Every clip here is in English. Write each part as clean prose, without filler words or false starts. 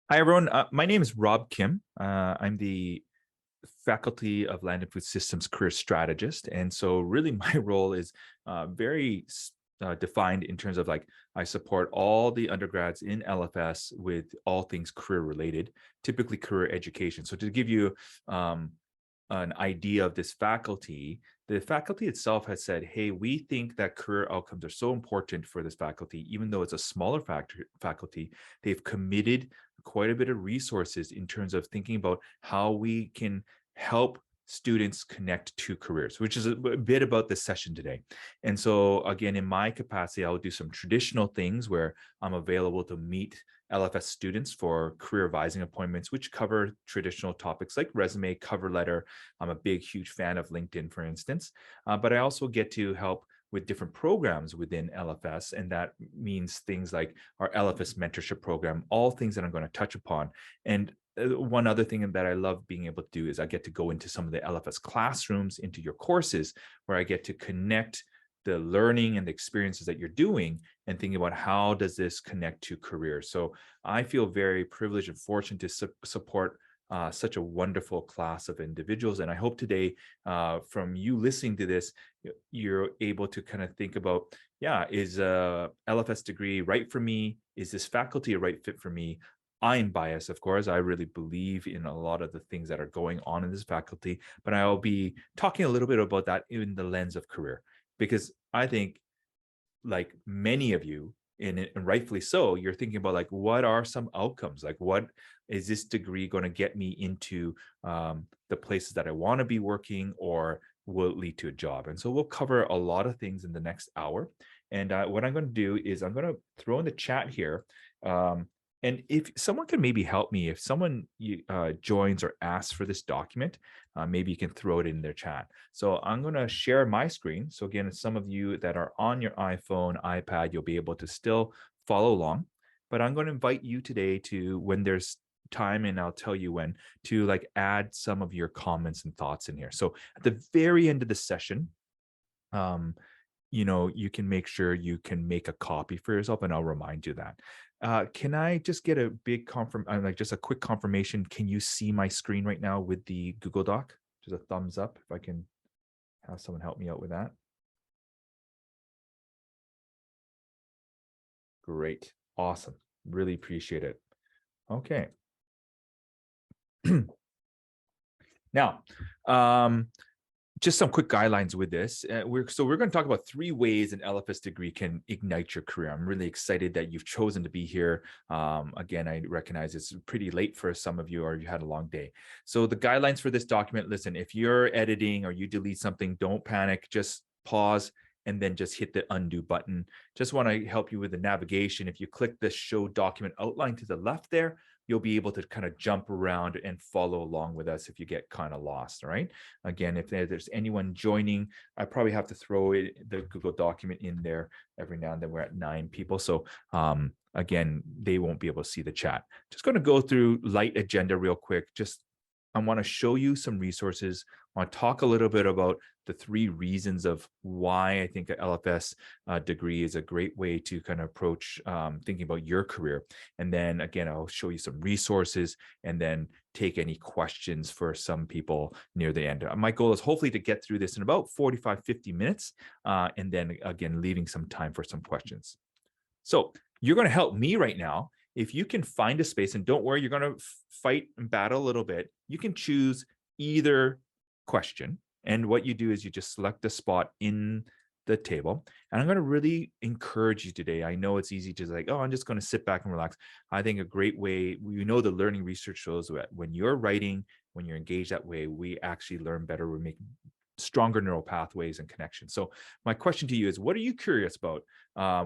Hi, everyone. My name is Rob Kim. I'm the Faculty of Land and Food Systems career strategist. And so, really, my role is very defined in terms of like I support all the undergrads in LFS with all things career related, typically career education. So, to give you um, an idea of this faculty, the faculty itself has said, hey, we think that career outcomes are so important for this faculty, even though it's a smaller faculty, they've committed quite a bit of resources in terms of thinking about how we can help students connect to careers, which is a bit about this session today. And so, again, in my capacity, I'll do some traditional things where I'm available to meet LFS students for career advising appointments, which cover traditional topics like resume, cover letter. I'm a big, huge fan of LinkedIn, for instance. But I also get to help with different programs within LFS. And that means things like our LFS mentorship program, all things that I'm going to touch upon. And one other thing that I love being able to do is I get to go into some of the LFS classrooms, into your courses, where I get to connect the learning and the experiences that you're doing and thinking about how does this connect to career. So I feel very privileged and fortunate to support such a wonderful class of individuals. And I hope today, from you listening to this, you're able to kind of think about, yeah, is a LFS degree right for me? Is this faculty a right fit for me? I'm biased, of course. I really believe in a lot of the things that are going on in this faculty, but I'll be talking a little bit about that in the lens of career, because I think, like many of you, and rightfully so, you're thinking about like, what are some outcomes? Like, what is this degree going to get me into the places that I want to be working, or will it lead to a job? And so we'll cover a lot of things in the next hour. And what I'm going to do is I'm going to throw in the chat here. And if someone can maybe help me, if someone joins or asks for this document, maybe you can throw it in their chat. So I'm going to share my screen. So again, some of you that are on your iPhone, iPad, you'll be able to still follow along. But I'm going to invite you today to, when there's time, and I'll tell you when, to like add some of your comments and thoughts in here. So at the very end of the session, um, you can make sure you can make a copy for yourself, and I'll remind you that. Can I just get a big like just a quick confirmation? Can you see my screen right now with the Google Doc? Just a thumbs up if I can have someone help me out with that. Great. Awesome. Really appreciate it. Okay. Now, just some quick guidelines with this. We're going to talk about 3 ways an LFS degree can ignite your career. I'm really excited that you've chosen to be here. Again, I recognize it's pretty late for some of you, or you had a long day. So the guidelines for this document, listen, if you're editing or you delete something, don't panic. Just pause and then just hit the undo button. Just want to help you with the navigation. If you click the show document outline to the left there, you'll be able to kind of jump around and follow along with us if you get kind of lost. All right. Again, if there's anyone joining, I probably have to throw the Google document in there every now and then. We're at 9 people. So again, they won't be able to see the chat. Just going to go through light agenda real quick. Just I want to show you some resources. I want to talk a little bit about the 3 reasons of why I think an LFS degree is a great way to kind of approach thinking about your career. And then again, I'll show you some resources, and then take any questions for some people near the end. My goal is hopefully to get through this in about 45, 50 minutes, and then again, leaving some time for some questions. So you're going to help me right now. If you can find a space, and don't worry, you're going to fight and battle a little bit, you can choose either question. And what you do is you just select the spot in the table. And I'm going to really encourage you today. I know it's easy to like, oh, I'm just going to sit back and relax. I think a great way, the learning research shows that when you're writing, when you're engaged that way, we actually learn better. We make stronger neural pathways and connections. So my question to you is, what are you curious about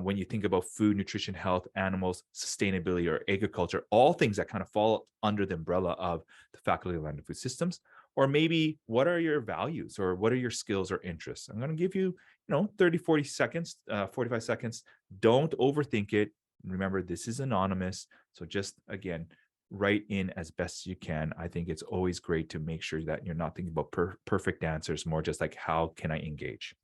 when you think about food, nutrition, health, animals, sustainability, or agriculture, all things that kind of fall under the umbrella of the Faculty of Land and Food Systems? Or maybe what are your values, or what are your skills or interests? I'm going to give you, 30, 40 seconds, 45 seconds. Don't overthink it. Remember, this is anonymous. So just, again, write in as best you can. I think it's always great to make sure that you're not thinking about perfect answers, more just like, how can I engage?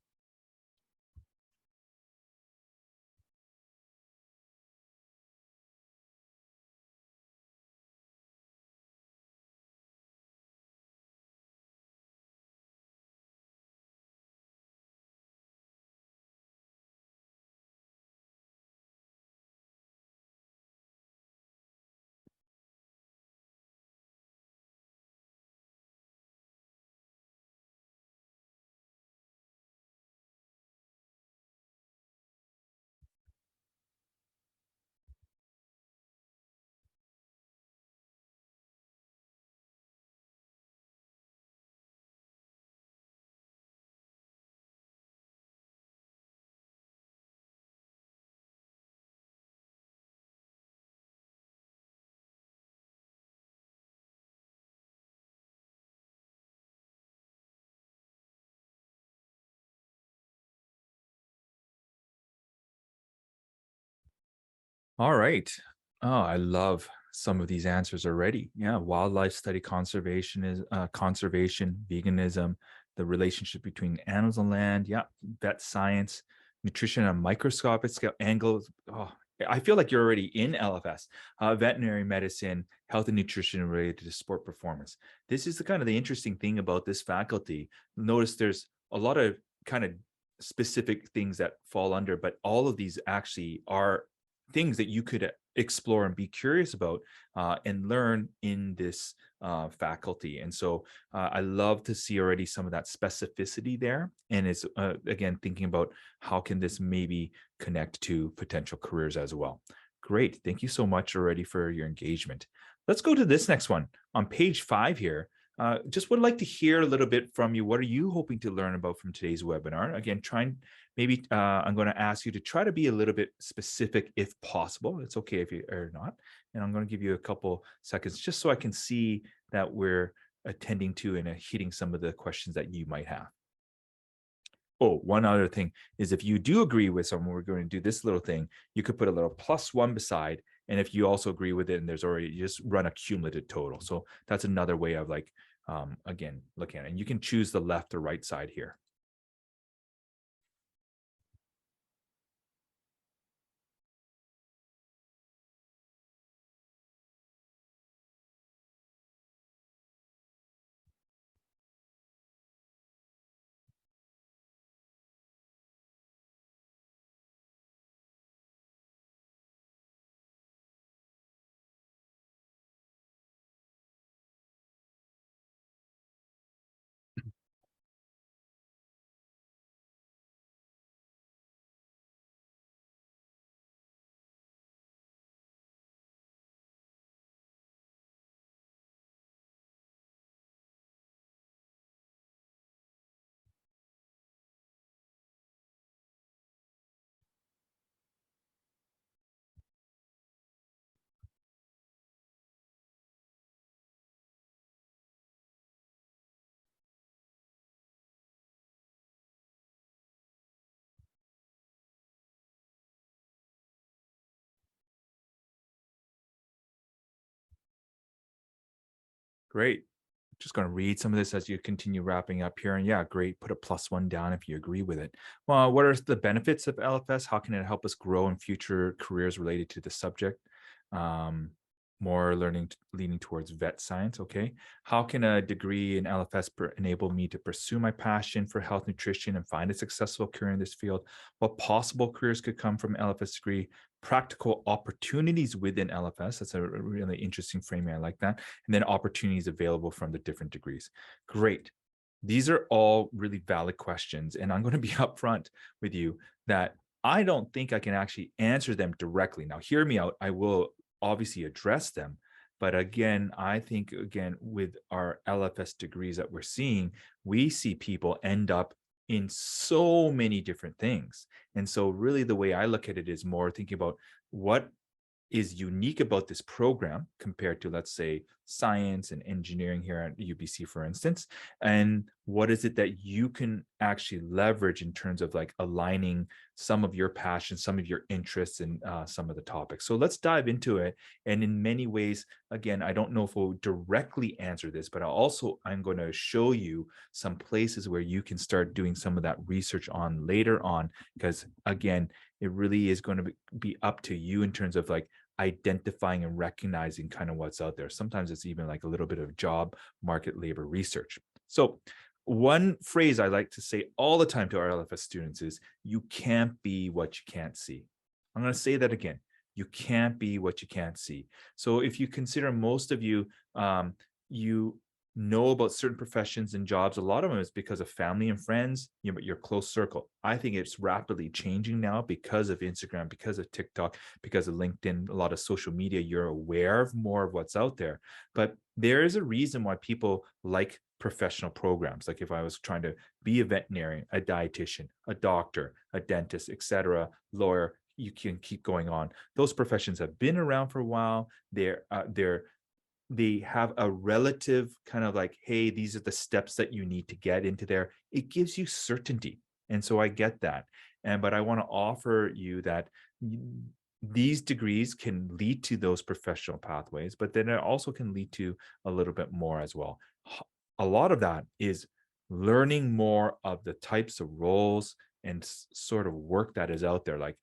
All right. Oh, I love some of these answers already. Yeah, wildlife study conservation is conservation, veganism, the relationship between animals and land. Yeah, vet science, nutrition on a microscopic scale, angles. Oh, I feel like you're already in LFS, veterinary medicine, health and nutrition related to sport performance. This is the kind of the interesting thing about this faculty. Notice there's a lot of kind of specific things that fall under, but all of these actually are things that you could explore and be curious about and learn in this faculty. And so I love to see already some of that specificity there. And it's again thinking about how can this maybe connect to potential careers as well. Great. Thank you so much already for your engagement. Let's go to this next one on page 5 here. Just would like to hear a little bit from you. What are you hoping to learn about from today's webinar? Again, try and maybe I'm going to ask you to try to be a little bit specific if possible. It's okay if you are not. And I'm going to give you a couple seconds just so I can see that we're attending to and hitting some of the questions that you might have. Oh, one other thing is if you do agree with someone, we're going to do this little thing, you could put a little +1 beside. And if you also agree with it and there's already, you just run a cumulative total. So that's another way of like, again, looking at it. And you can choose the left or right side here. Great. Just going to read some of this as you continue wrapping up here. And yeah, great. Put a +1 down if you agree with it. Well, what are the benefits of LFS? How can it help us grow in future careers related to the subject? Um, More learning leaning towards vet science. Okay. How can a degree in LFS enable me to pursue my passion for health nutrition and find a successful career in this field? What possible careers could come from LFS degree? Practical opportunities within LFS. That's a really interesting framing. I like that. And then opportunities available from the different degrees. Great. These are all really valid questions. And I'm going to be upfront with you that I don't think I can actually answer them directly. Now, hear me out. I will obviously address them. But again, I think, again, with our LFS degrees that we're seeing, we see people end up in so many different things. And so, really, the way I look at it is more thinking about what is unique about this program compared to, let's say, science and engineering here at UBC, for instance, and what is it that you can actually leverage in terms of like aligning some of your passions, some of your interests in some of the topics. So let's dive into it. And in many ways, again, I don't know if we'll directly answer this, but I'm going to show you some places where you can start doing some of that research on later on, because again, it really is going to be up to you in terms of like identifying and recognizing kind of what's out there. Sometimes it's even like a little bit of job market labor research. So one phrase I like to say all the time to our LFS students is you can't be what you can't see. I'm going to say that again. You can't be what you can't see. So if you consider most of you, you know about certain professions and jobs, a lot of them is because of family and friends, your close circle. I think it's rapidly changing now because of Instagram, because of TikTok, because of LinkedIn, a lot of social media. You're aware of more of what's out there. But there is a reason why people like professional programs. Like if I was trying to be a veterinarian, a dietitian, a doctor, a dentist, etc., lawyer, you can keep going on. Those professions have been around for a while. They have a relative kind of like, hey, these are the steps that you need to get into there. It gives you certainty. And so I get that. But I want to offer you that these degrees can lead to those professional pathways, but then it also can lead to a little bit more as well. A lot of that is learning more of the types of roles and sort of work that is out there. Like,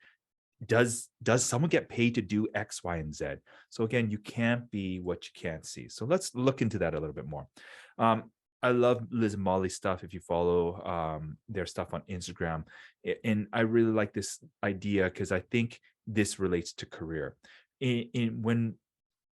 does someone get paid to do X, Y, and Z? So again, you can't be what you can't see. So let's look into that a little bit more. Um, I love Liz and Molly's stuff. If you follow their stuff on Instagram, and I really like this idea because I think this relates to career. When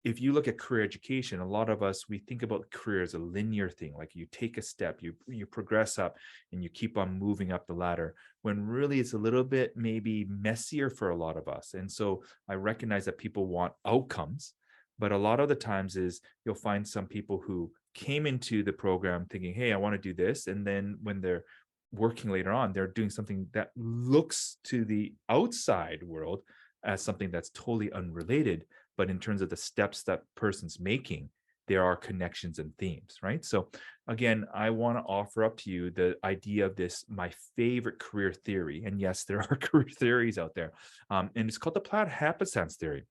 if you look at career education, a lot of us, we think about career as a linear thing. Like you take a step, you progress up, and you keep on moving up the ladder, when really it's a little bit maybe messier for a lot of us. And so I recognize that people want outcomes, but a lot of the times is you'll find some people who came into the program thinking, hey, I want to do this. And then when they're working later on, they're doing something that looks to the outside world as something that's totally unrelated, but in terms of the steps that person's making, there are connections and themes, right? So again, I want to offer up to you the idea of this, my favorite career theory. And yes, there are career theories out there. And it's called the planned happenstance theory.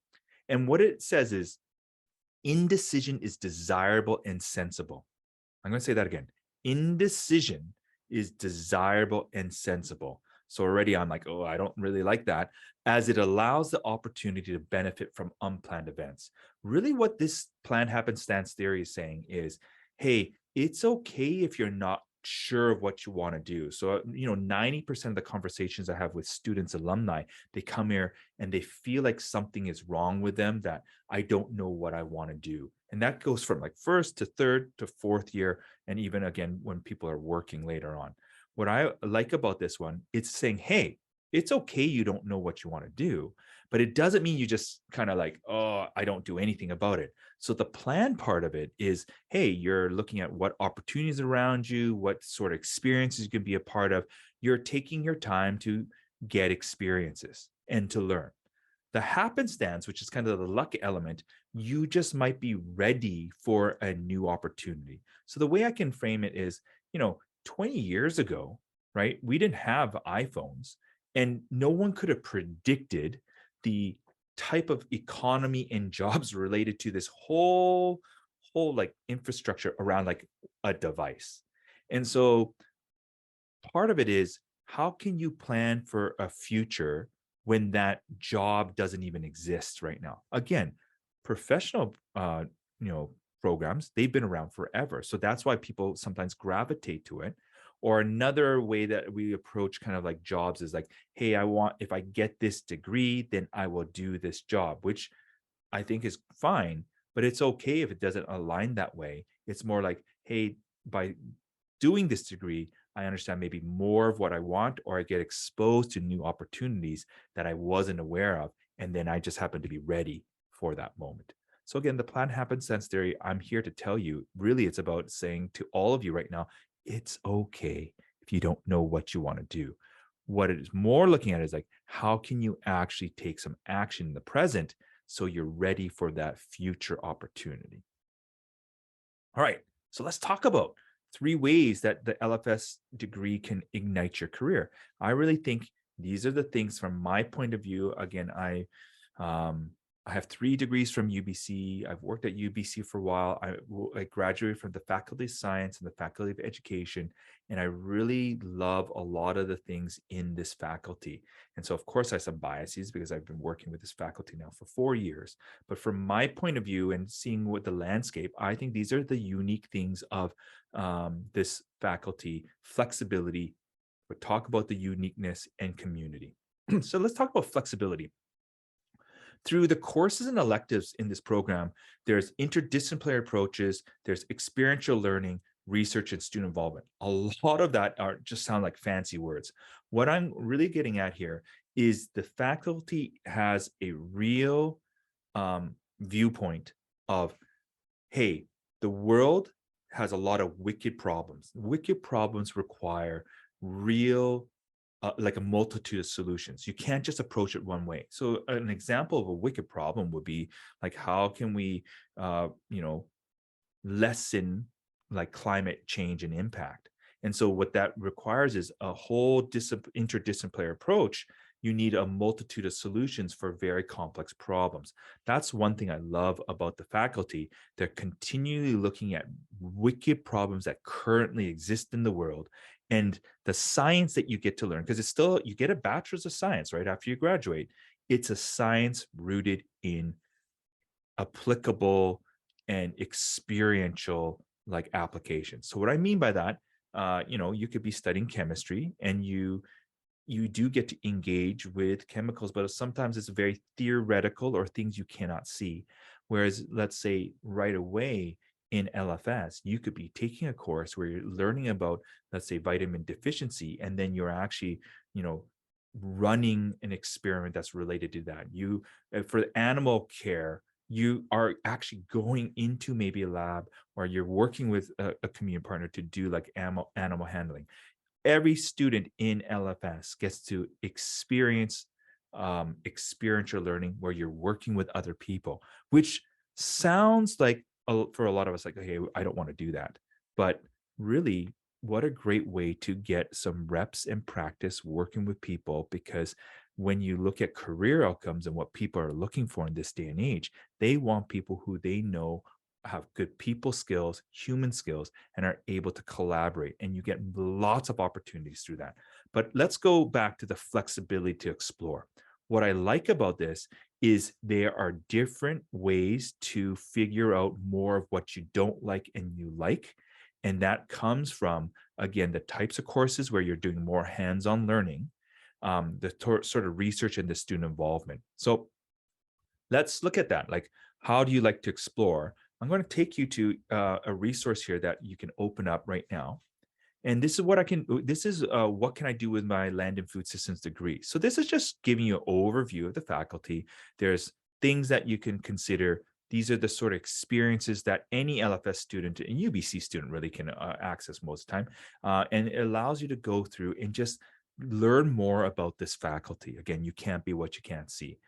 And what it says is indecision is desirable and sensible. I'm going to say that again. Indecision is desirable and sensible. So already I'm like, oh, I don't really like that, as it allows the opportunity to benefit from unplanned events. Really, what this planned happenstance theory is saying is, hey, it's okay if you're not sure of what you want to do. So, 90% of the conversations I have with students, alumni, they come here and they feel like something is wrong with them, that I don't know what I want to do. And that goes from like first to third to fourth year, and even again when people are working later on. What I like about this one, it's saying, hey, it's okay you don't know what you want to do, but it doesn't mean you just kind of like, oh, I don't do anything about it. So the plan part of it is, hey, you're looking at what opportunities around you, what sort of experiences you can be a part of. You're taking your time to get experiences and to learn. The happenstance, which is kind of the luck element, you just might be ready for a new opportunity. So the way I can frame it is, 20 years ago, right, we didn't have iPhones, and no one could have predicted the type of economy and jobs related to this whole like infrastructure around like a device. And so part of it is, how can you plan for a future when that job doesn't even exist right now? Again, professional programs, they've been around forever, so that's why people sometimes gravitate to it. Or another way that we approach kind of like jobs is like, hey, I want, if I get this degree, then I will do this job, which I think is fine, but it's okay if it doesn't align that way. It's more like, hey, by doing this degree, I understand maybe more of what I want, or I get exposed to new opportunities that I wasn't aware of. And then I just happen to be ready for that moment. So again, the plan happenstance theory, I'm here to tell you, really, it's about saying to all of you right now, it's okay if you don't know what you want to do. What it is more looking at is like, how can you actually take some action in the present so you're ready for that future opportunity? All right, so let's talk about 3 ways that the LFS degree can ignite your career. I really think these are the things from my point of view. Again, um, I have 3 degrees from UBC. I've worked at UBC for a while. I graduated from the Faculty of Science and the Faculty of Education, and I really love a lot of the things in this faculty. And so, of course, I have some biases because I've been working with this faculty now for 4 years. But from my point of view and seeing what the landscape, I think these are the unique things of this faculty: flexibility. We'll talk about the uniqueness and community. So let's talk about flexibility. Through the courses and electives in this program, there's interdisciplinary approaches, there's experiential learning, research, and student involvement. A lot of that are just sound like fancy words. What I'm really getting at here is the faculty has a real viewpoint of, hey, the world has a lot of wicked problems. Wicked problems require real, like a multitude of solutions. You can't just approach it one way. So an example of a wicked problem would be like, how can we, lessen like climate change and impact? And so what that requires is a whole interdisciplinary approach you need a multitude of solutions for very complex problems. That's one thing I love about the faculty. They're continually looking at wicked problems that currently exist in the world, and the science that you get to learn, because it's still, you get a bachelor's of science right after you graduate. It's a science rooted in applicable and experiential like applications. So what I mean by that, you could be studying chemistry and you do get to engage with chemicals, but sometimes it's very theoretical or things you cannot see. Whereas, let's say right away in LFS, you could be taking a course where you're learning about, let's say, vitamin deficiency, and then you're actually, you know, running an experiment that's related to that. For animal care, you are actually going into maybe a lab, or you're working with a community partner to do like animal handling. Every student in LFS gets to experience experiential learning where you're working with other people, which sounds like for a lot of us like, okay, I don't want to do that. But really, what a great way to get some reps and practice working with people, because when you look at career outcomes and what people are looking for in this day and age, they want people who they know have good people skills, human skills, and are able to collaborate. And you get lots of opportunities through that. But let's go back to the flexibility to explore. What I like about this is there are different ways to figure out more of what you don't like and you like. And that comes from, again, the types of courses where you're doing more hands-on learning, sort of research and the student involvement. So let's look at that. Like, how do you like to explore? I'm going to take you to a resource here that you can open up right now. And this is what can I do with my land and food systems degree? So this is just giving you an overview of the faculty. There's things that you can consider. These are the sort of experiences that any LFS student and UBC student really can access most of the time. And it allows you to go through and just learn more about this faculty. Again, you can't be what you can't see.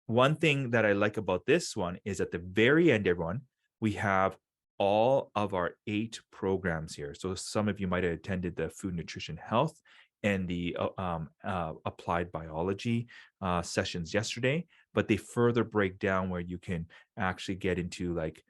One thing that I like about this one is at the very end, everyone, we have all of our 8 programs here. So some of you might have attended the food, nutrition, health and the applied biology sessions yesterday, but they further break down where you can actually get into like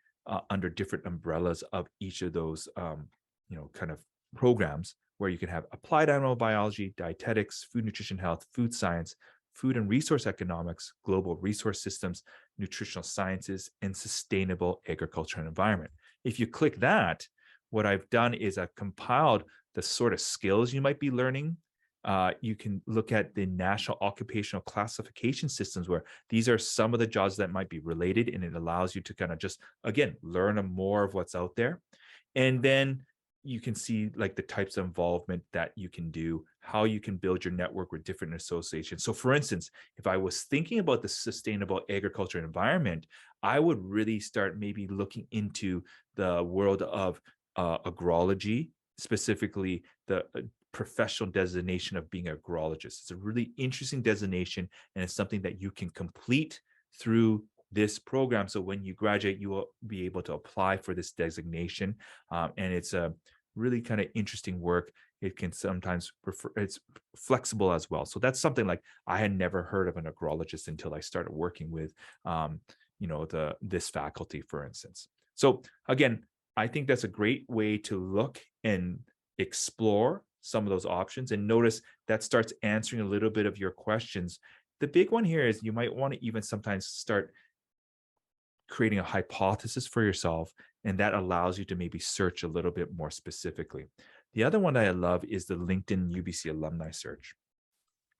under different umbrellas of each of those, kind of programs, where you can have applied animal biology, dietetics, food, nutrition, health, food science, food and resource economics, global resource systems, nutritional sciences, and sustainable agriculture and environment. If you click that, what I've done is I've compiled the sort of skills you might be learning. You can look at the national occupational classification systems, where these are some of the jobs that might be related, and it allows you to kind of just, again, learn more of what's out there. And then you can see like the types of involvement that you can do, how you can build your network with different associations. So for instance, if I was thinking about the sustainable agriculture and environment, I would really start maybe looking into the world of agrology, specifically the professional designation of being an agrologist. It's a really interesting designation, and it's something that you can complete through this program. So when you graduate, you will be able to apply for this designation. And it's a really kind of interesting work. It can sometimes it's flexible as well. So that's something like I had never heard of an agrologist until I started working with, this faculty, for instance. So again, I think that's a great way to look and explore some of those options. And notice that starts answering a little bit of your questions. The big one here is you might want to even sometimes start creating a hypothesis for yourself, and that allows you to maybe search a little bit more specifically. The other one that I love is the LinkedIn UBC alumni search.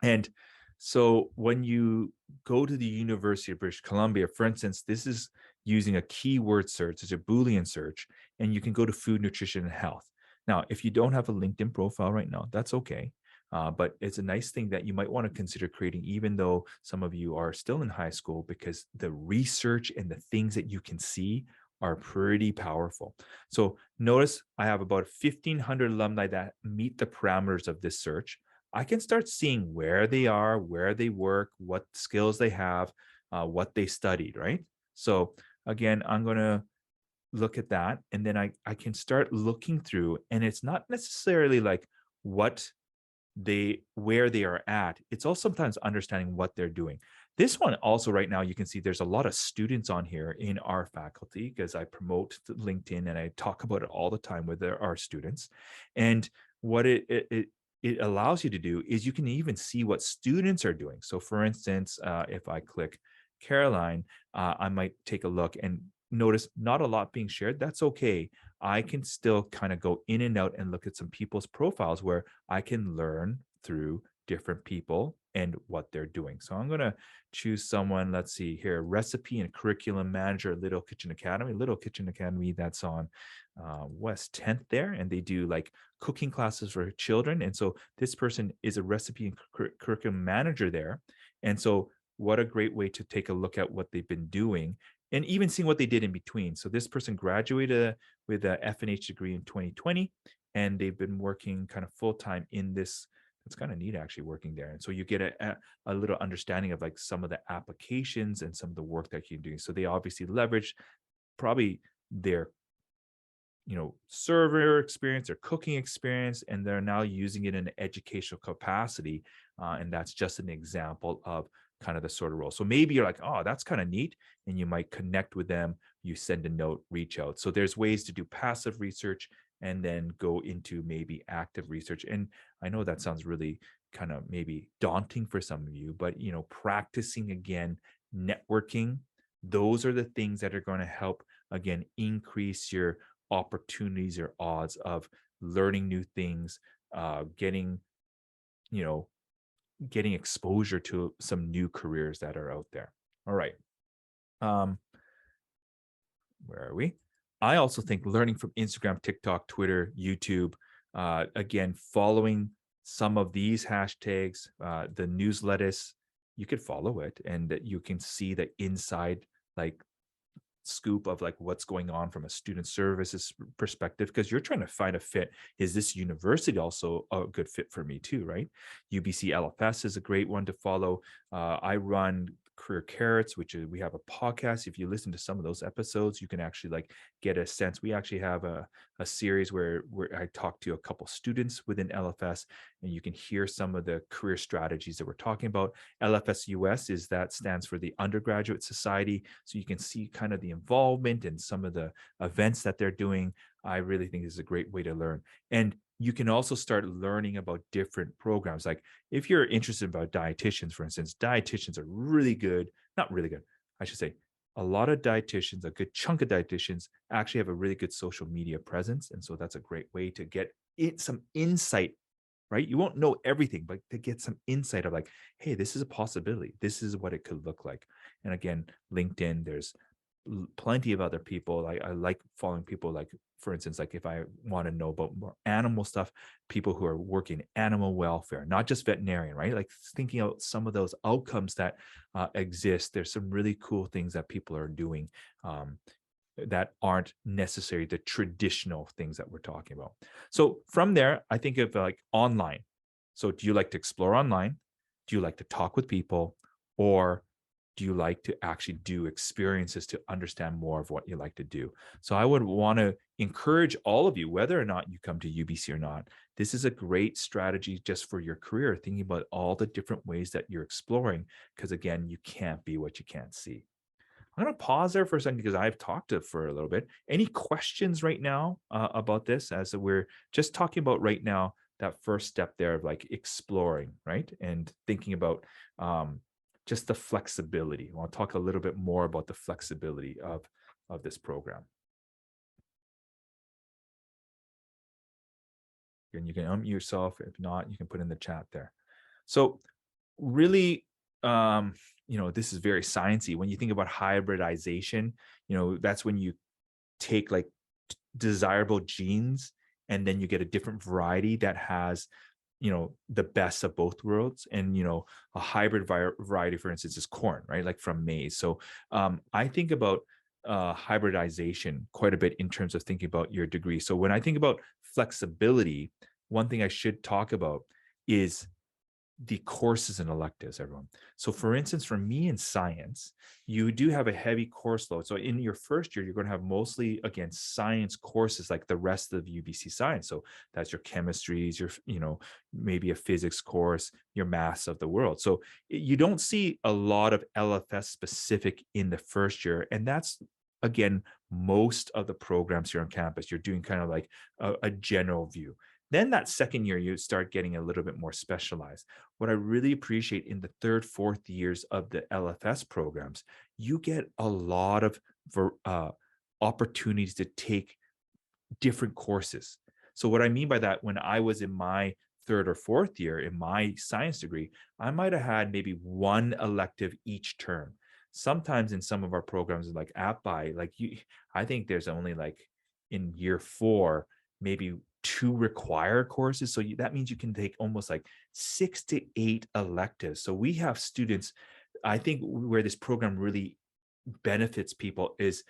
And so when you go to the University of British Columbia, for instance, this is using a keyword search, it's a Boolean search, and you can go to food, nutrition, and health. Now, if you don't have a LinkedIn profile right now, that's okay. But it's a nice thing that you might want to consider creating, even though some of you are still in high school, because the research and the things that you can see are pretty powerful. So notice I have about 1,500 alumni that meet the parameters of this search. I can start seeing where they are, where they work, what skills they have, what they studied, right? So again, I'm going to look at that, and then I can start looking through, and it's not necessarily like what where they are at. It's also sometimes understanding what they're doing. This one also right now, you can see there's a lot of students on here in our faculty because I promote LinkedIn and I talk about it all the time with our students. And what it allows you to do is you can even see what students are doing. So for instance, if I click Caroline, I might take a look and notice not a lot being shared. That's okay. I can still kind of go in and out and look at some people's profiles where I can learn through different people and what they're doing. So I'm going to choose someone, let's see here, recipe and curriculum manager, Little Kitchen Academy. Little Kitchen Academy, that's on West 10th there. And they do like cooking classes for children. And so this person is a recipe and curriculum manager there. And so what a great way to take a look at what they've been doing and even seeing what they did in between. So this person graduated with a F&H degree in 2020, and they've been working kind of full-time in this. It's kind of neat actually working there. And so you get a little understanding of like some of the applications and some of the work that you're doing. So they obviously leverage probably their server experience or cooking experience, and they're now using it in an educational capacity. And that's just an example of kind of the sort of role. So maybe you're like, oh, that's kind of neat. And you might connect with them, you send a note, reach out. So there's ways to do passive research and then go into maybe active research. And I know that sounds really kind of maybe daunting for some of you, but practicing again, networking, those are the things that are going to help again increase your opportunities or odds of learning new things, getting getting exposure to some new careers that are out there. All right. Where are we? I also think learning from Instagram, TikTok, Twitter, YouTube, again, following some of these hashtags, the newsletters, you could follow it and you can see the inside like scoop of like what's going on from a student services perspective, because you're trying to find a fit. Is this university also a good fit for me too, right? UBC LFS is a great one to follow. I run Career Carrots, which is, we have a podcast. If you listen to some of those episodes, you can actually like get a sense. We actually have a series where I talk to a couple students within LFS, and you can hear some of the career strategies that we're talking about. LFS US stands for the Undergraduate Society, so you can see kind of the involvement and some of the events that they're doing. I really think this is a great way to learn. And you can also start learning about different programs. Like if you're interested about dietitians, for instance, dietitians are really good, not really good, I should say, a lot of dietitians, a good chunk of dietitians actually have a really good social media presence. And so that's a great way to get some insight, right? You won't know everything, but to get some insight of like, hey, this is a possibility. This is what it could look like. And again, LinkedIn, there's plenty of other people. I like following people like, for instance, like if I want to know about more animal stuff, people who are working animal welfare, not just veterinarian, right? Like thinking out some of those outcomes that exist. There's some really cool things that people are doing that aren't necessarily the traditional things that we're talking about. So from there, I think of like online. So do you like to explore online? Do you like to talk with people? Or do you like to actually do experiences to understand more of what you like to do? So I would want to encourage all of you, whether or not you come to UBC or not, this is a great strategy just for your career, thinking about all the different ways that you're exploring, because again, you can't be what you can't see. I'm going to pause there for a second because I've talked for a little bit. Any questions right now about this, as we're just talking about right now, that first step there of like exploring, right? And thinking about just the flexibility. I want to talk a little bit more about the flexibility of this program. And you can unmute yourself. If not, you can put in the chat there. So really, this is very sciencey. When you think about hybridization, that's when you take like desirable genes and then you get a different variety that has the best of both worlds. And a hybrid variety, for instance, is corn, right? Like from maize. So I think about hybridization quite a bit in terms of thinking about your degree. So when I think about flexibility, one thing I should talk about is the courses and electives, everyone. So for instance, for me in science, you do have a heavy course load. So in your first year, you're going to have mostly, again, science courses like the rest of UBC science. So that's your chemistries, your, maybe a physics course, your maths of the world. So you don't see a lot of LFS specific in the first year. And that's, again, most of the programs here on campus. You're doing kind of like a general view. Then that second year, you start getting a little bit more specialized. What I really appreciate in the third, fourth years of the LFS programs, you get a lot of opportunities to take different courses. So what I mean by that, when I was in my third or fourth year in my science degree, I might have had maybe one elective each term. Sometimes in some of our programs like AppBuy, I think there's only like in year 4, maybe 2 required courses. So that means you can take almost like 6 to 8 electives. So we have students, I think where this program really benefits people is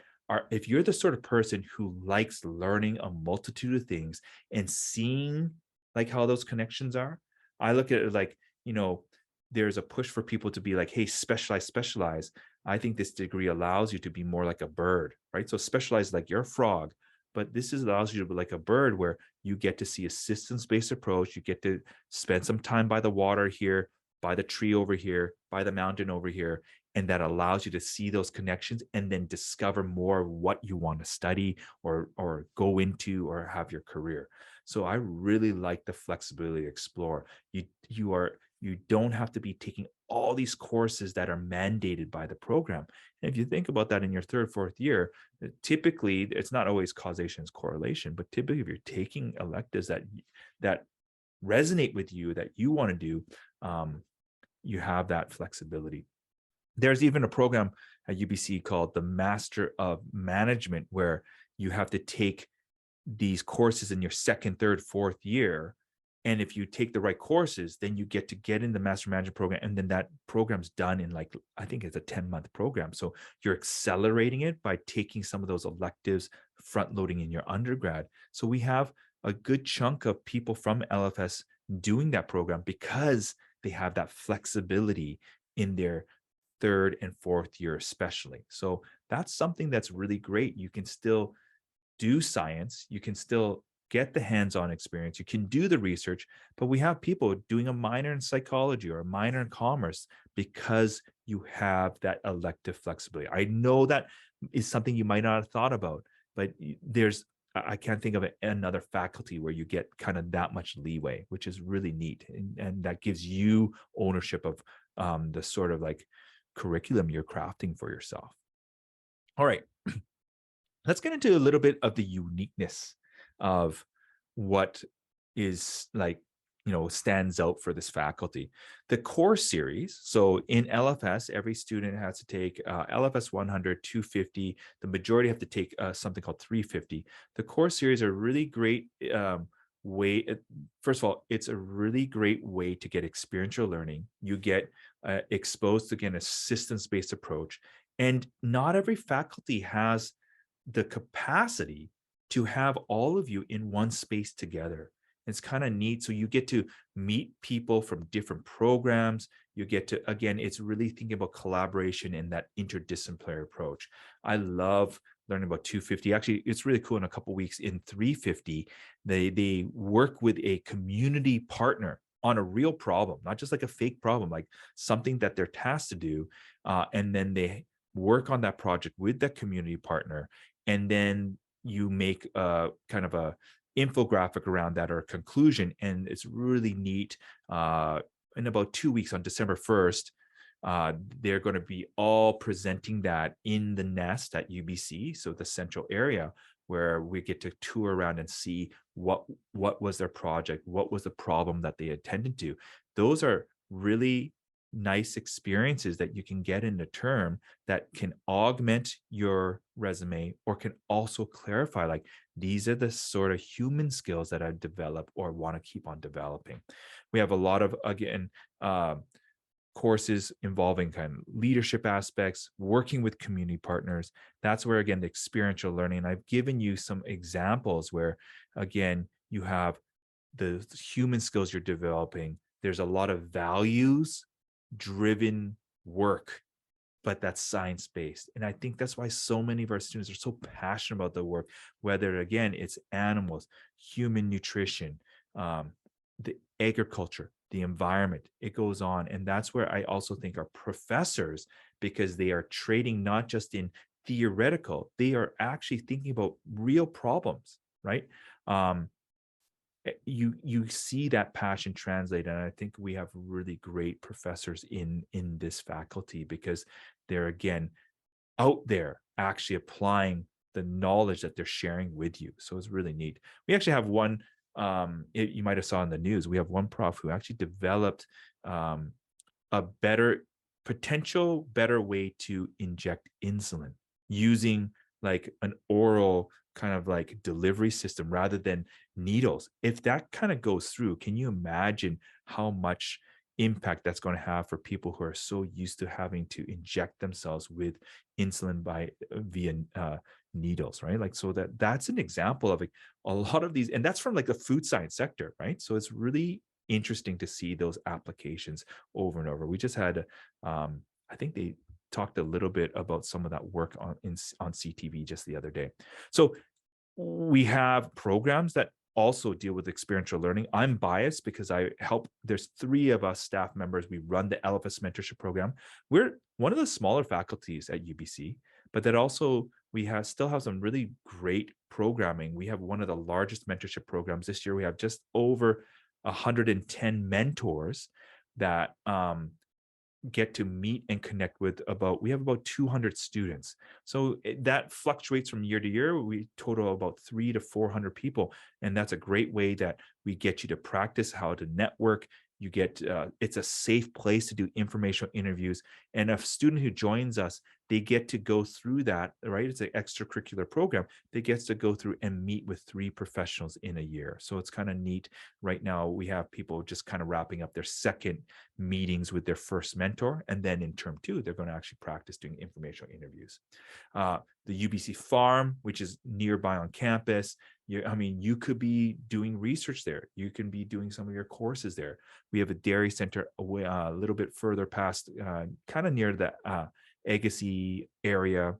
if you're the sort of person who likes learning a multitude of things and seeing like how those connections are. I look at it like, there's a push for people to be like, hey, specialize. I think this degree allows you to be more like a bird, right? So specialize like you're a frog, but allows you to be like a bird where you get to see a systems-based approach. You get to spend some time by the water here, by the tree over here, by the mountain over here, and that allows you to see those connections and then discover more what you want to study or go into or have your career. So I really like the flexibility to explore. You don't have to be taking all these courses that are mandated by the program. And if you think about that in your third, fourth year, typically it's not always causation, it's correlation, but typically if you're taking electives that resonate with you, that you want to do, you have that flexibility. There's even a program at UBC called the Master of Management, where you have to take these courses in your second, third, fourth year. And if you take the right courses, then you get in the Master Management program. And then that program's done in I think it's a 10-month program. So you're accelerating it by taking some of those electives, front loading in your undergrad. So we have a good chunk of people from LFS doing that program because they have that flexibility in their third and fourth year especially. So that's something that's really great. You can still do science, you can still get the hands-on experience, you can do the research, but we have people doing a minor in psychology or a minor in commerce because you have that elective flexibility. I know that is something you might not have thought about, but I can't think of another faculty where you get kind of that much leeway, which is really neat. And that gives you ownership of the sort of like curriculum you're crafting for yourself. All right, let's get into a little bit of the uniqueness of what is stands out for this faculty. The core series, so in LFS, every student has to take LFS 100, 250. The majority have to take something called 350. The core series are really great way. First of all, it's a really great way to get experiential learning. You get exposed to, again, a systems-based approach. And not every faculty has the capacity to have all of you in one space together. It's kind of neat. So you get to meet people from different programs. You get to, again, it's really thinking about collaboration and that interdisciplinary approach. I love learning about 250. Actually, it's really cool. In a couple of weeks in 350, they work with a community partner on a real problem, not just like a fake problem, like something that they're tasked to do. And then they work on that project with that community partner. And then you make a kind of a infographic around that or a conclusion. And it's really neat. In about 2 weeks on December 1st, they're going to be all presenting that in the nest at UBC, so the central area, where we get to tour around and see what was their project, what was the problem that they attended to. Those are really nice experiences that you can get in a term that can augment your resume or can also clarify, like, these are the sort of human skills that I've developed or want to keep on developing. We have a lot of, again, courses involving kind of leadership aspects, working with community partners. That's where, again, the experiential learning. I've given you some examples where, again, you have the human skills you're developing, there's a lot of values driven work, but that's science based. And I think that's why so many of our students are so passionate about the work, whether again, it's animals, human nutrition, um, the agriculture, the environment, it goes on. And that's where I also think our professors, because they are trading not just in theoretical, they are actually thinking about real problems, right? Um, you see that passion translate, and I think we have really great professors in this faculty because they're again out there actually applying the knowledge that they're sharing with you. So it's really neat. We actually have one, you might have saw in the news, we have one prof who actually developed um, a better way to inject insulin using like an oral kind of like delivery system rather than needles. If that kind of goes through, can you imagine how much impact that's going to have for people who are so used to having to inject themselves with insulin by via needles, right? Like, so that's an example of like a lot of these, and that's from like the food science sector, right? So it's really interesting to see those applications over and over. We just had, I think they talked a little bit about some of that work on CTV just the other day. So we have programs that also deal with experiential learning. I'm biased because I help, there's 3 of us staff members. We run the LFS mentorship program. We're one of the smaller faculties at UBC, but that also we have still have some really great programming. We have one of the largest mentorship programs this year. We have just over 110 mentors that get to meet and connect with we have about 200 students. So that fluctuates from year to year. We total about 300 to 400 people. And that's a great way that we get you to practice how to network. You get, it's a safe place to do informational interviews. And a student who joins us, they get to go through that, right? It's an extracurricular program. They gets to go through and meet with 3 professionals in a year. So it's kind of neat. Right now, we have people just kind of wrapping up their second meetings with their first mentor. And then in term 2, they're going to actually practice doing informational interviews. The UBC farm, which is nearby on campus. You could be doing research there. You can be doing some of your courses there. We have a dairy center away, a little bit further past, kind of near the Agassiz area,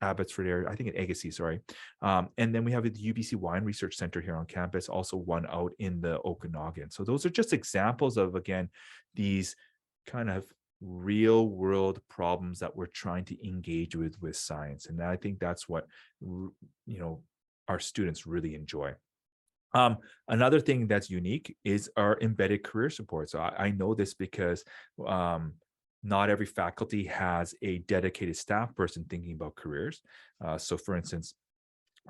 Abbotsford area, I think in Agassiz, sorry. And then we have the UBC Wine Research Center here on campus, also one out in the Okanagan. So those are just examples of, again, these kind of real world problems that we're trying to engage with science. And I think that's what, our students really enjoy. Another thing that's unique is our embedded career support. So I know this because not every faculty has a dedicated staff person thinking about careers. So for instance,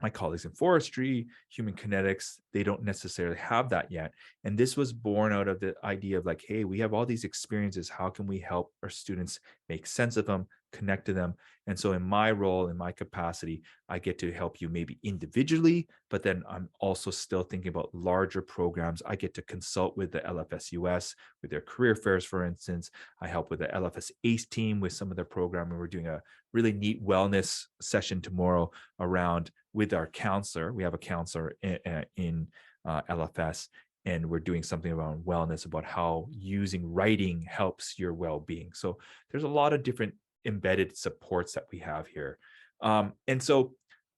my colleagues in forestry, human kinetics, they don't necessarily have that yet. And this was born out of the idea of like, hey, we have all these experiences. How can we help our students make sense of them, connect to them? And so in my role, in my capacity, I get to help you maybe individually, but then I'm also still thinking about larger programs. I get to consult with the LFS US with their career fairs, for instance. I help with the LFS ACE team with some of their programming. We're doing a really neat wellness session tomorrow around with our counselor. We have a counselor in LFS, and we're doing something around wellness, about how using writing helps your well-being. So there's a lot of different embedded supports that we have here. And so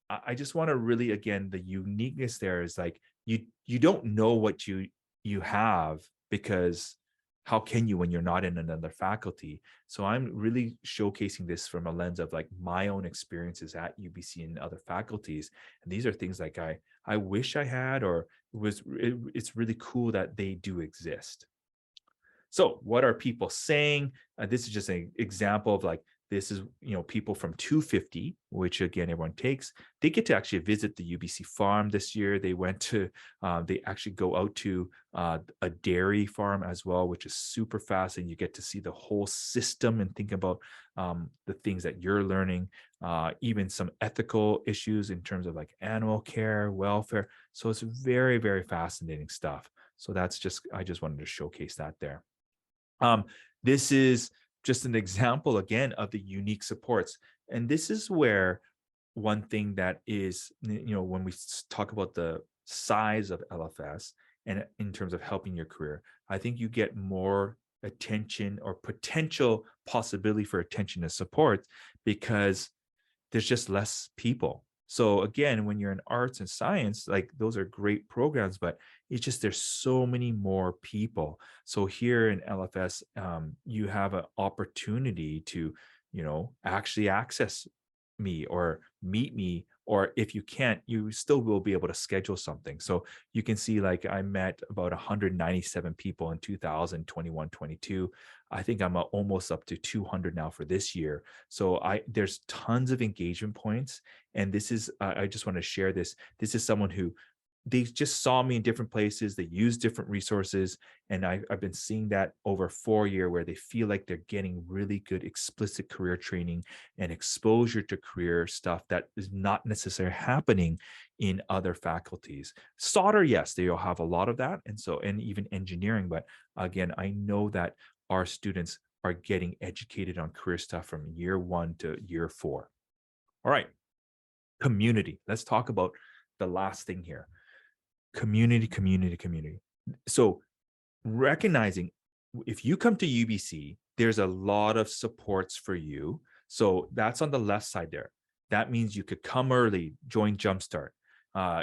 I just want to really, again, the uniqueness there is like, you don't know what you have, because how can you when you're not in another faculty? So I'm really showcasing this from a lens of like my own experiences at UBC and other faculties. And these are things like I wish I had, or it's really cool that they do exist. So what are people saying? This is just an example of like, this is, people from 250, which again, everyone takes, they get to actually visit the UBC farm this year. They went to, they actually go out to a dairy farm as well, which is super fast. And you get to see the whole system and think about the things that you're learning, even some ethical issues in terms of like animal care, welfare. So it's very, very fascinating stuff. So I just wanted to showcase that there. This is just an example again of the unique supports. And this is where one thing that is, when we talk about the size of LFS and in terms of helping your career. I think you get more attention or potential possibility for attention and support because there's just less people. So again, when you're in arts and science, like those are great programs, but it's just there's so many more people. So here in LFS, you have an opportunity to, actually access me or meet me, or if you can't, you still will be able to schedule something. So you can see, like, I met about 197 people in 2021-22. I think I'm almost up to 200 now for this year. So there's tons of engagement points, and this is I just want to share this. This is someone who they just saw me in different places. They use different resources. And I've been seeing that over 4 year where they feel like they're getting really good explicit career training and exposure to career stuff that is not necessarily happening in other faculties. Solder, yes, they'll have a lot of that. And even engineering. But again, I know that our students are getting educated on career stuff from year 1 to year 4. All right. Community. Let's talk about the last thing here. Community, community, community. So recognizing if you come to UBC, there's a lot of supports for you. So that's on the left side there. That means you could come early, join Jumpstart.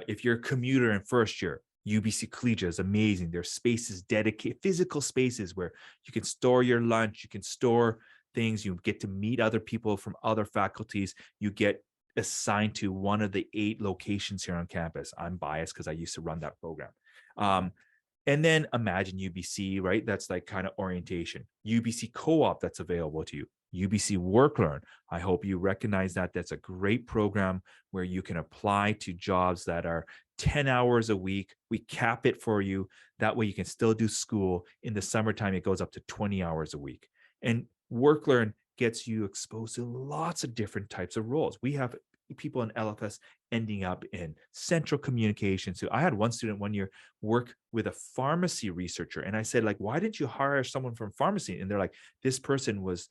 If you're a commuter in first year, UBC Collegiate is amazing. There's spaces dedicated, physical spaces where you can store your lunch, you can store things, you get to meet other people from other faculties, you get assigned to one of the 8 locations here on campus. I'm biased because I used to run that program. And then imagine UBC, right? That's like kind of orientation. UBC co-op that's available to you. UBC Work Learn. I hope you recognize that. That's a great program where you can apply to jobs that are 10 hours a week. We cap it for you. That way you can still do school. In the summertime, it goes up to 20 hours a week. And Work Learn gets you exposed to lots of different types of roles. We have people in LFS ending up in central communications. So I had one student one year work with a pharmacy researcher. And I said, like, why didn't you hire someone from pharmacy? And they're like, this person was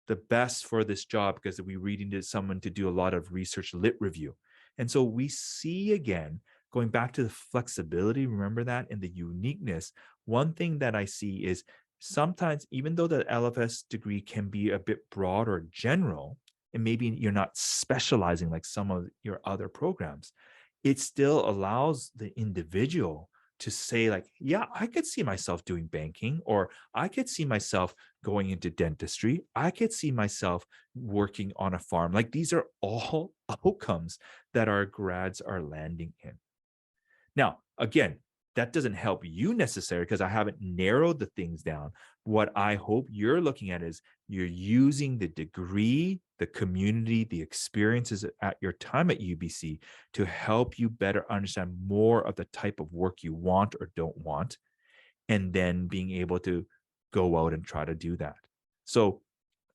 the best for this job because we really needed someone to do a lot of research lit review. And so we see, again, going back to the flexibility, remember that, and the uniqueness. One thing that I see is sometimes, even though the LFS degree can be a bit broad or general, and maybe you're not specializing like some of your other programs, it still allows the individual to say, like, yeah, I could see myself doing banking, or I could see myself going into dentistry. I could see myself working on a farm. Like, these are all outcomes that our grads are landing in. Now, again, that doesn't help you necessarily because I haven't narrowed the things down. What I hope you're looking at is you're using the degree, the community, the experiences at your time at UBC to help you better understand more of the type of work you want or don't want, and then being able to go out and try to do that. So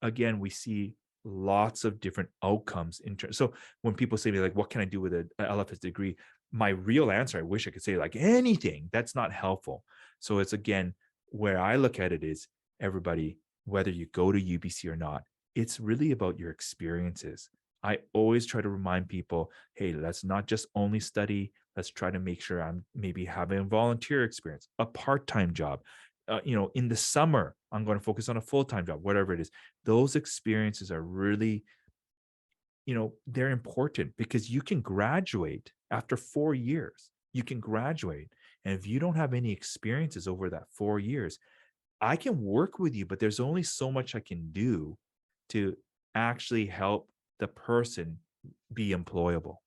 again, we see lots of different outcomes in terms. So when people say to me, like, what can I do with an LFS degree? My real answer, I wish I could say like anything. That's not helpful. So it's, again, where I look at it is, everybody, whether you go to UBC or not, it's really about your experiences. I always try to remind people, hey, let's not just only study. Let's try to make sure I'm maybe having a volunteer experience, a part-time job. In the summer, I'm going to focus on a full-time job, whatever it is. Those experiences are really, they're important because you can graduate after 4 years. You can graduate. And if you don't have any experiences over that 4 years, I can work with you, but there's only so much I can do to actually help the person be employable,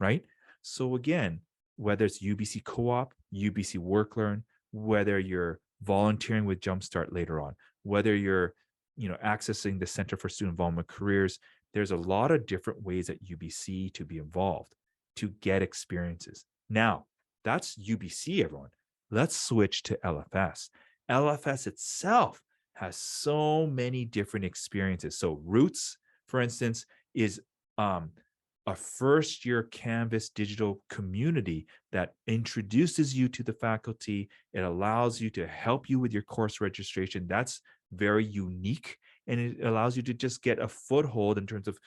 right? So again, whether it's UBC Co-op, UBC Work Learn, whether you're volunteering with Jumpstart later on, whether you're, accessing the Center for Student Involvement Careers, there's a lot of different ways at UBC to be involved, to get experiences. Now, that's UBC, everyone. Let's switch to LFS. LFS itself has so many different experiences. So Roots, for instance, is a first year Canvas digital community that introduces you to the faculty. It allows you to help you with your course registration. That's very unique. And it allows you to just get a foothold in terms of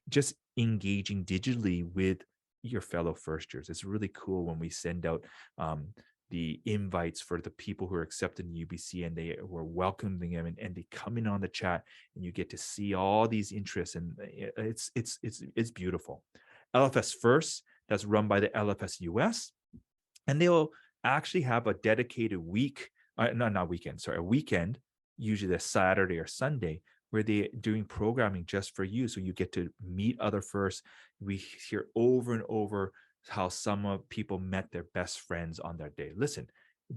just engaging digitally with your fellow first years. It's really cool when we send out the invites for the people who are accepted in UBC, and they were welcoming them, and they come in on the chat, and you get to see all these interests, and it's beautiful. LFS First, that's run by the LFS US, and they'll actually have a dedicated week, not weekend, sorry, a weekend, usually a Saturday or Sunday, where they're doing programming just for you. So you get to meet other firsts. We hear over and over how some of people met their best friends on that day. Listen,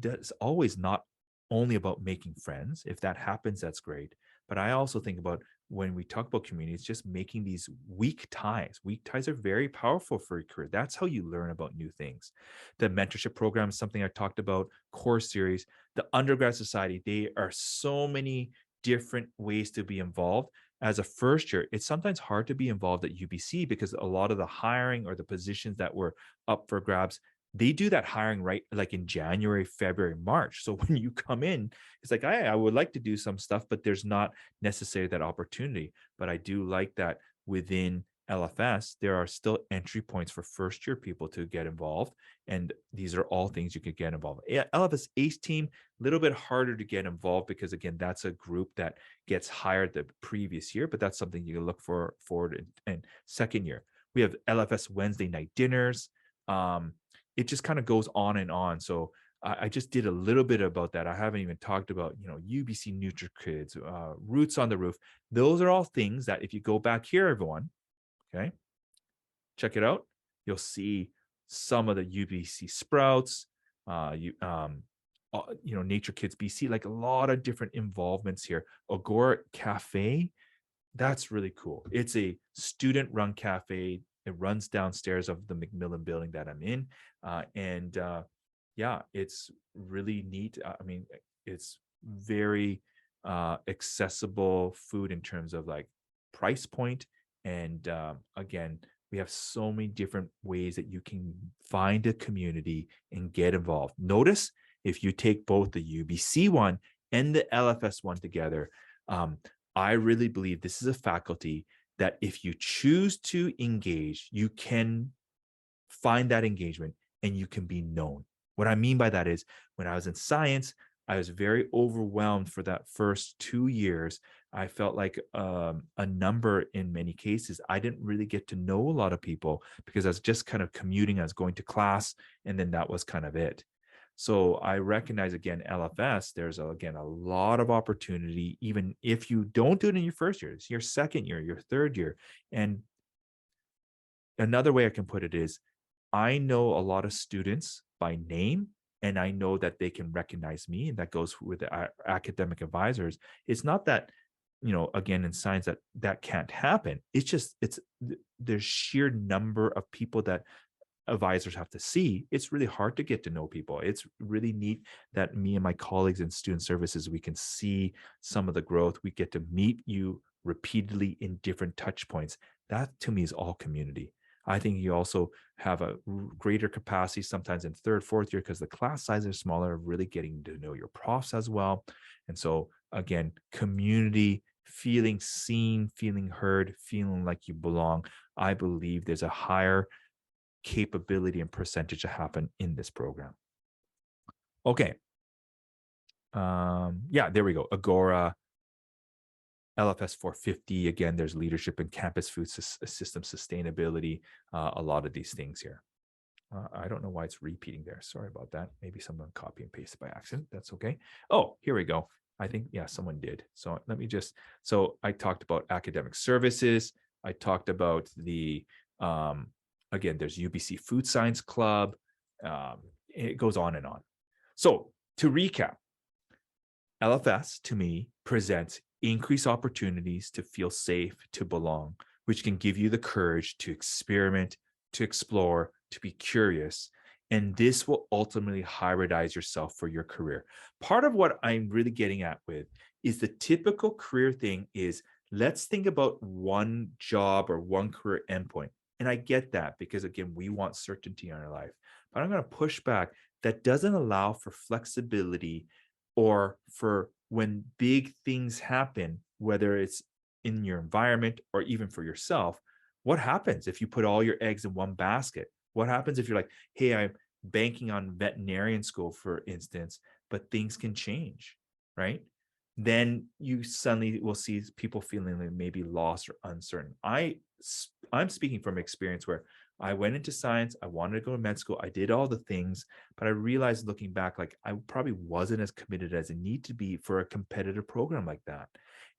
it's always not only about making friends. If that happens, that's great. But I also think about when we talk about community, it's just making these weak ties. Weak ties are very powerful for your career. That's how you learn about new things. The mentorship program is something I talked about, core series, the undergrad society. They are so many different ways to be involved. As a first year, it's sometimes hard to be involved at UBC because a lot of the hiring or the positions that were up for grabs, they do that hiring right like in January, February, March. So when you come in, it's like, I would like to do some stuff, but there's not necessarily that opportunity. But I do like that within LFS, there are still entry points for first year people to get involved. And these are all things you could get involved. Yeah, LFS ACE team, a little bit harder to get involved because again, that's a group that gets hired the previous year, but that's something you can look forward in second year. We have LFS Wednesday night dinners. It just kind of goes on and on. So I just did a little bit about that. I haven't even talked about, UBC NutriKids, Roots on the Roof. Those are all things that if you go back here, everyone, okay, check it out. You'll see some of the UBC Sprouts, Nature Kids BC, like a lot of different involvements here. Agora Cafe, that's really cool. It's a student-run cafe. It runs downstairs of the McMillan building that I'm in, and yeah, it's really neat. I mean, it's very accessible food in terms of like price point, and again, we have so many different ways that you can find a community and get involved. Notice if you take both the UBC one and the LFS one together, I really believe this is a faculty that if you choose to engage, you can find that engagement and you can be known. What I mean by that is when I was in science, I was very overwhelmed for that first 2 years. I felt like a number in many cases. I didn't really get to know a lot of people because I was just kind of commuting. I was going to class, and then that was kind of it. So I recognize again, LFS, there's again a lot of opportunity, even if you don't do it in your first year, it's your second year, your third year. And another way I can put it is I know a lot of students by name, and I know that they can recognize me, and that goes with the academic advisors. It's not that, again, in science that can't happen. It's just, there's sheer number of people that advisors have to see. It's really hard to get to know people. It's really neat that me and my colleagues in student services, we can see some of the growth. We get to meet you repeatedly in different touch points. That to me is all community. I think you also have a greater capacity sometimes in third, fourth year because the class sizes are smaller, really getting to know your profs as well. And so again, community, feeling seen, feeling heard, feeling like you belong. I believe there's a higher capability and percentage to happen in this program. Okay. Yeah, there we go. Agora, LFS 450. Again, there's leadership in campus food system sustainability, a lot of these things here. I don't know why it's repeating there. Sorry about that. Maybe someone copy and pasted by accident. That's okay. Oh, here we go. I think, yeah, someone did. So let me so I talked about academic services. I talked about again, there's UBC Food Science Club. It goes on and on. So to recap, LFS to me presents increased opportunities to feel safe, to belong, which can give you the courage to experiment, to explore, to be curious. And this will ultimately hybridize yourself for your career. Part of what I'm really getting at with is the typical career thing is let's think about one job or one career endpoint. And I get that because, again, we want certainty in our life. But I'm going to push back. That doesn't allow for flexibility or for when big things happen, whether it's in your environment or even for yourself. What happens if you put all your eggs in one basket? What happens if you're like, hey, banking on veterinarian school, for instance, but things can change, right? Then you suddenly will see people feeling like maybe lost or uncertain. I'm speaking from experience where I went into science, I wanted to go to med school, I did all the things, but I realized looking back, like I probably wasn't as committed as I need to be for a competitive program like that.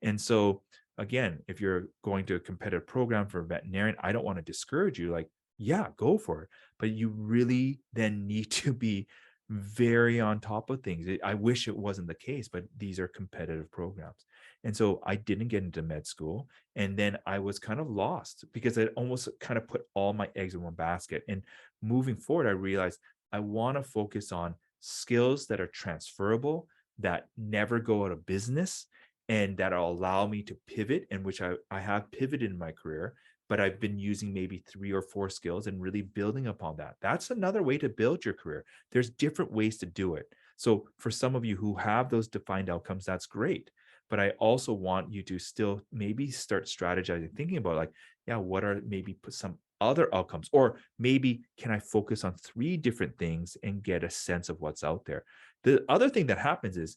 And so again, if you're going to a competitive program for a veterinarian, I don't want to discourage you. Like, yeah, go for it. But you really then need to be very on top of things. I wish it wasn't the case, but these are competitive programs. And so I didn't get into med school. And then I was kind of lost because I almost kind of put all my eggs in one basket. And moving forward, I realized I want to focus on skills that are transferable, that never go out of business, and that'll allow me to pivot, in which I have pivoted in my career, but I've been using maybe 3 or 4 skills and really building upon that. That's another way to build your career. There's different ways to do it. So for some of you who have those defined outcomes, that's great. But I also want you to still maybe start strategizing, thinking about like, yeah, what are maybe some other outcomes? Or maybe can I focus on 3 different things and get a sense of what's out there? The other thing that happens is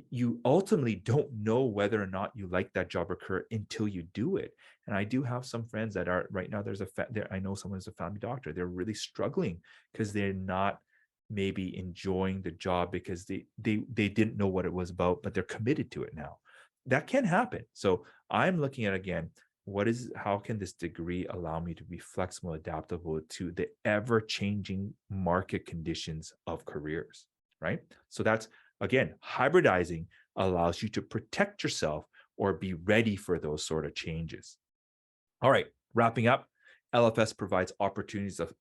you ultimately don't know whether or not you like that job or career until you do it. And I do have some friends that are right now. I know someone who's a family doctor. They're really struggling because they're not maybe enjoying the job because they didn't know what it was about, but they're committed to it now. That can happen. So I'm looking at, again, how can this degree allow me to be flexible, adaptable to the ever changing market conditions of careers, right? So that's, again, hybridizing allows you to protect yourself or be ready for those sort of changes. All right, wrapping up, LFS provides opportunities of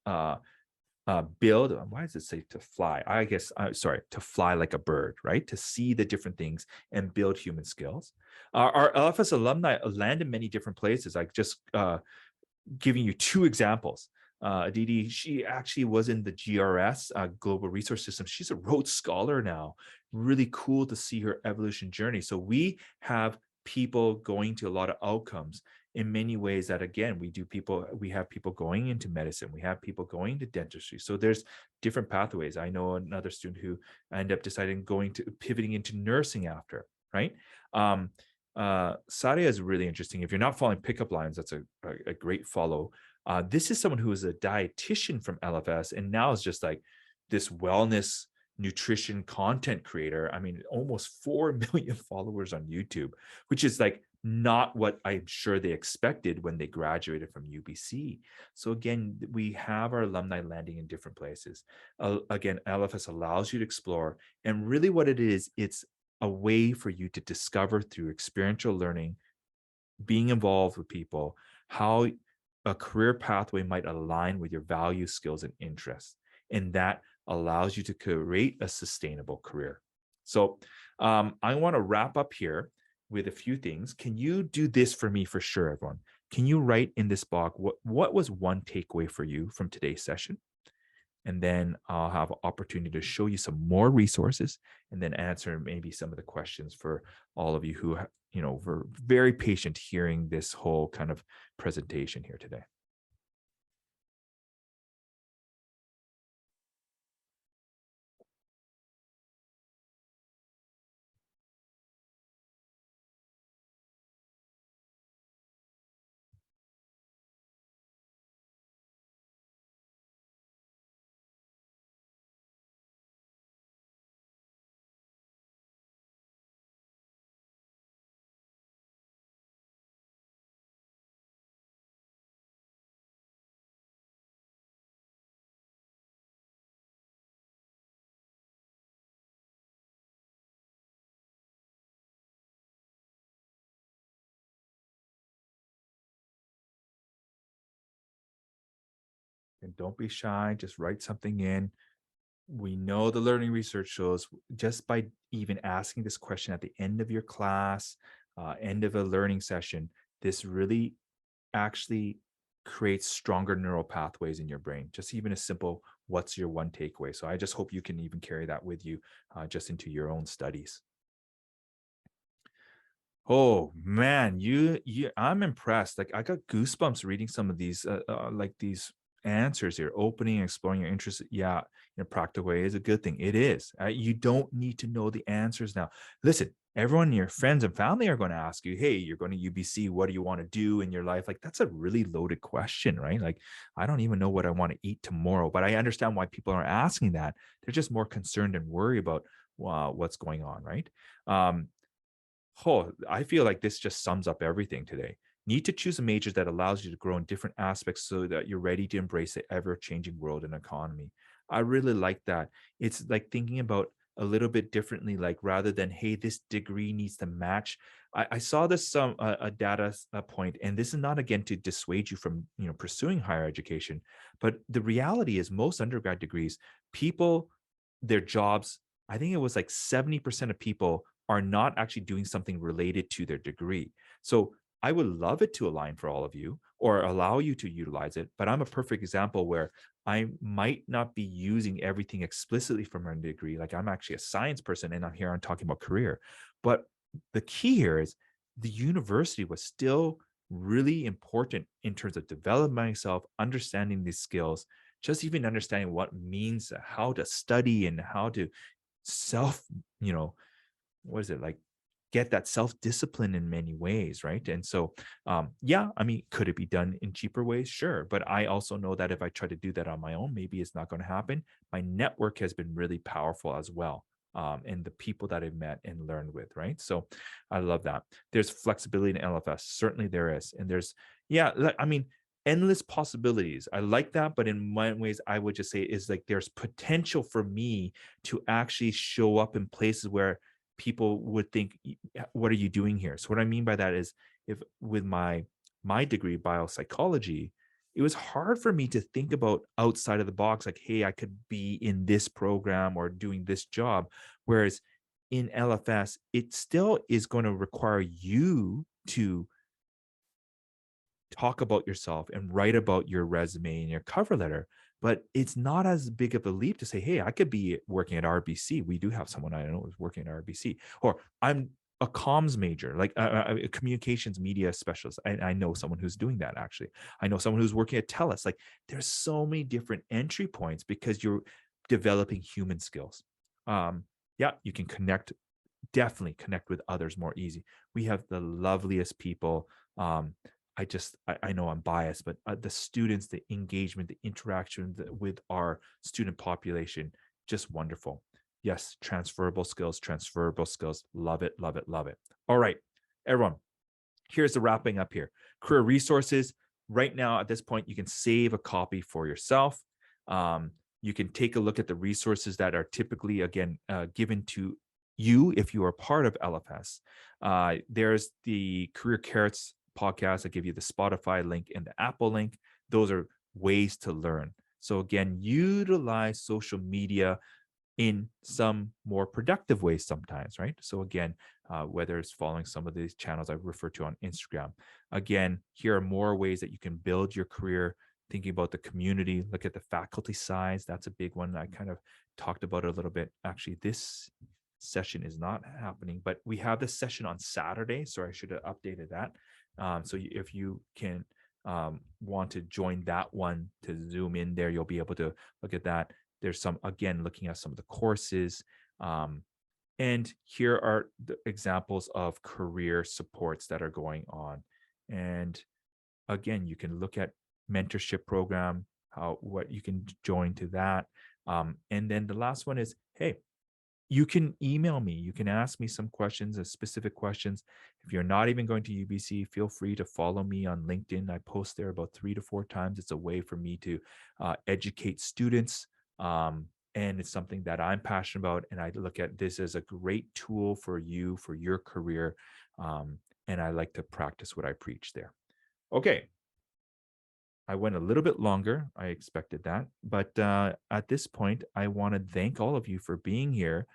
build. Why does it say to fly? I guess, sorry, to fly like a bird, right? To see the different things and build human skills. Our LFS alumni land in many different places. Like just giving you 2 examples. Aditi, she actually was in the GRS, Global Resource System. She's a Rhodes Scholar now. Really cool to see her evolution journey. So we have people going to a lot of outcomes in many ways that, again, we have people going into medicine. We have people going to dentistry. So there's different pathways. I know another student who ended up deciding pivoting into nursing after, right? Sadia is really interesting. If you're not following Pickup Lines, that's a great follow. This is someone who is a dietitian from LFS and now is just like this wellness nutrition content creator. I mean, almost 4 million followers on YouTube, which is like not what I'm sure they expected when they graduated from UBC. So again, we have our alumni landing in different places. Again, LFS allows you to explore, and really what it is, it's a way for you to discover through experiential learning, being involved with people, how a career pathway might align with your values, skills, and interests. And that allows you to create a sustainable career. So I want to wrap up here with a few things. Can you do this for me for sure, everyone? Can you write in this box what was one takeaway for you from today's session? And then I'll have an opportunity to show you some more resources and then answer maybe some of the questions for all of you who, were very patient hearing this whole kind of presentation here today. And don't be shy, just write something in. We know the learning research shows just by even asking this question at the end of your class, end of a learning session, this really actually creates stronger neural pathways in your brain. Just even a simple, what's your one takeaway? So I just hope you can even carry that with you just into your own studies. Oh man, I'm impressed. Like I got goosebumps reading some of these, like these answers, you're opening and exploring your interests, yeah, in a practical way is a good thing. It is. You don't need to know the answers now. Listen, everyone, your friends and family are going to ask you, hey, you're going to UBC, what do you want to do in your life? Like, that's a really loaded question, right? Like, I don't even know what I want to eat tomorrow, but I understand why people are asking that. They're just more concerned and worried about what's going on, right? Um, I feel like this just sums up everything today. Need to choose a major that allows you to grow in different aspects so that you're ready to embrace the ever-changing world and economy. I really like that. It's like thinking about a little bit differently, like rather than, hey, this degree needs to match. I saw this some a data point, and this is not again to dissuade you from pursuing higher education, but the reality is most undergrad degrees, people, their jobs, I think it was like 70% of people are not actually doing something related to their degree. So I would love it to align for all of you or allow you to utilize it. But I'm a perfect example where I might not be using everything explicitly from my degree. Like I'm actually a science person and I'm here on talking about career. But the key here is the university was still really important in terms of developing myself, understanding these skills, just even understanding what means, how to study and how to self, what is it like, get that self discipline in many ways, right? And so yeah, I mean, could it be done in cheaper ways? Sure, but I also know that if I try to do that on my own, maybe it's not going to happen. My network has been really powerful as well, and the people that I've met and learned with, right? So I love that. There's flexibility in LFS, certainly there is, and there's, yeah, I mean, endless possibilities. I like that, but in one ways I would just say is like there's potential for me to actually show up in places where people would think, what are you doing here? So what I mean by that is, if with my degree, biopsychology, it was hard for me to think about outside of the box, like, hey, I could be in this program or doing this job. Whereas in LFS, it still is going to require you to talk about yourself and write about your resume and your cover letter. But it's not as big of a leap to say, hey, I could be working at RBC. We do have someone I know who's working at RBC, or I'm a comms major, like a communications media specialist. I know someone who's doing that actually. I know someone who's working at TELUS. Like there's so many different entry points because you're developing human skills. Yeah, you can definitely connect with others more easy. We have the loveliest people. I know I'm biased, but the students, the engagement, the interaction with our student population, just wonderful. Yes, transferable skills, transferable skills. Love it, love it, love it. All right, everyone, here's the wrapping up here. Career resources. Right now, at this point, you can save a copy for yourself. You can take a look at the resources that are typically, again, given to you if you are part of LFS. There's the Career Carrots podcast. I give you the Spotify link and the Apple link. Those are ways to learn. So again, utilize social media in some more productive ways sometimes, right? So again, whether it's following some of these channels I refer to on Instagram. Again, here are more ways that you can build your career, thinking about the community, look at the faculty size. That's a big one. I kind of talked about it a little bit. Actually, this session is not happening, but we have this session on Saturday. So I should have updated that. So if you can want to join that one to zoom in there, you'll be able to look at that. There's some, again, looking at some of the courses. And here are the examples of career supports that are going on. And again, you can look at mentorship program, what you can join to that. And then the last one is, hey, you can email me. You can ask me some questions, specific questions. If you're not even going to UBC, feel free to follow me on LinkedIn. I post there about 3 to 4 times. It's a way for me to educate students. And it's something that I'm passionate about. And I look at this as a great tool for you, for your career. And I like to practice what I preach there. Okay. I went a little bit longer. I expected that. But at this point, I want to thank all of you for being here.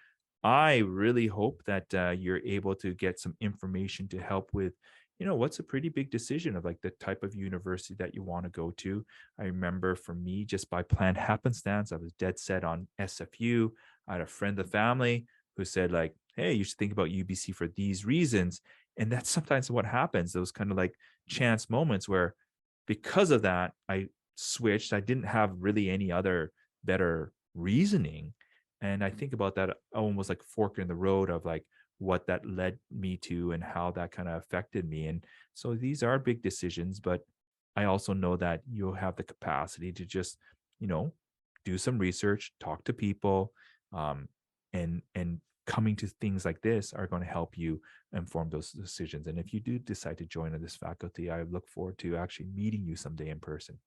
I really hope that you're able to get some information to help with, what's a pretty big decision of like the type of university that you want to go to. I remember for me, just by planned happenstance, I was dead set on SFU. I had a friend of the family who said like, hey, you should think about UBC for these reasons. And that's sometimes what happens, those kind of like chance moments where because of that, I switched, I didn't have really any other better reasoning. And I think about that almost like fork in the road of like what that led me to and how that kind of affected me. And so these are big decisions, but I also know that you'll have the capacity to just, you know, do some research, talk to people, um, and coming to things like this are going to help you inform those decisions. And if you do decide to join this faculty, I look forward to actually meeting you someday in person.